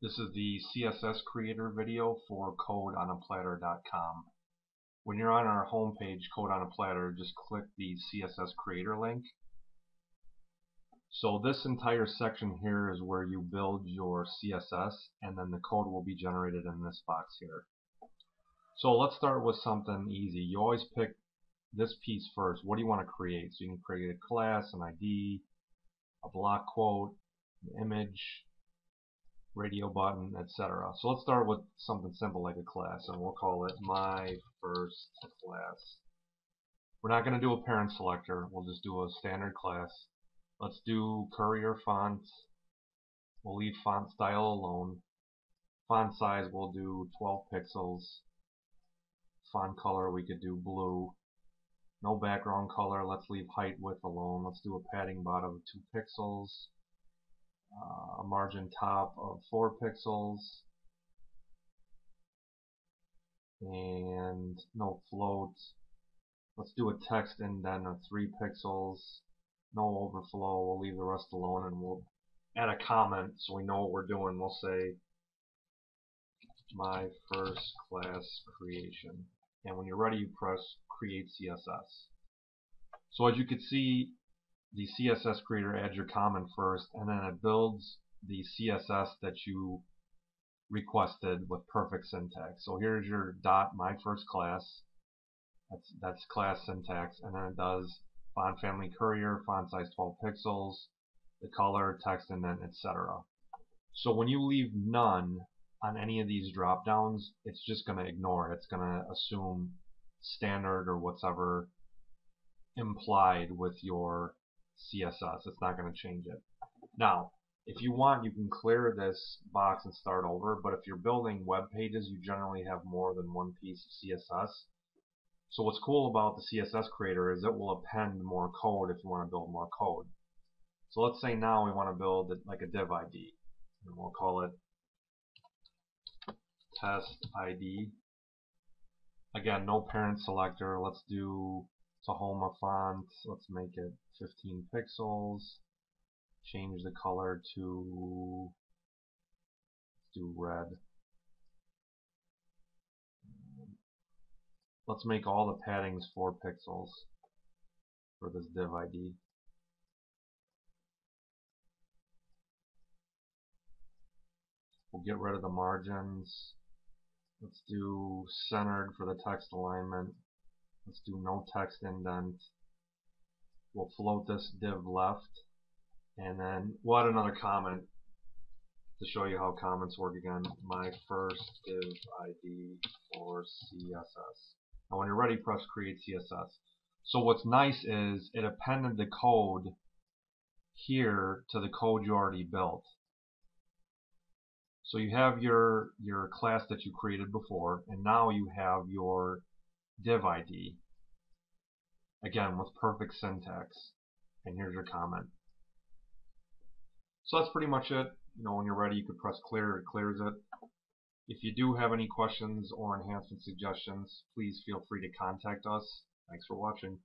This is the CSS Creator video for codeonaplatter.com. When you're on our homepage, Code on a Platter, just click the CSS Creator link. So this entire section here is where you build your CSS, and then the code will be generated in this box here. So let's start with something easy. You always pick this piece first. What do you want to create? So you can create a class, an ID, a block quote, an image, radio button, etc. So let's start with something simple like a class, and we'll call it my first class. We're not going to do a parent selector. We'll just do a standard class. Let's do Courier fonts. We'll leave font style alone. Font size we'll do 12 pixels. Font color we could do blue. No background color. Let's leave height width alone. Let's do a padding bottom of 2 pixels. A margin top of 4 pixels. And no float. Let's do a text indent of 3 pixels. No overflow. We'll leave the rest alone, and we'll add a comment so we know what we're doing. We'll say my first class creation, and when you're ready you press create CSS. So as you can see, the CSS Creator adds your comment first, and then it builds the CSS that you requested with perfect syntax. So here's your dot my first class. That's class syntax, and then it does font family Courier, font size 12 pixels, the color, text indent, etc. So when you leave none on any of these drop downs, it's just going to ignore it. It's going to assume standard or whatever implied with your CSS. It's not going to change it. Now, if you want, you can clear this box and start over, but if you're building web pages, you generally have more than one piece of CSS. So what's cool about the CSS Creator is it will append more code if you want to build more code. So let's say now we want to build like a div ID, and we'll call it test ID. Again, no parent selector. Let's do Tahoma font. Let's make it 15 pixels. Change the color to, let's do red. Let's make all the paddings 4 pixels for this div ID. We'll get rid of the margins. Let's do centered for the text alignment. Let's do no text indent. We'll float this div left, and then we'll add another comment to show you how comments work again. My first div ID for CSS. Now when you're ready, press create CSS. So what's nice is it appended the code here to the code you already built. So you have your class that you created before, and now you have your div ID, again with perfect syntax. And here's your comment. So that's pretty much it. When you're ready, you can press clear. It clears it. If you do have any questions or enhancement suggestions, please feel free to contact us. Thanks for watching.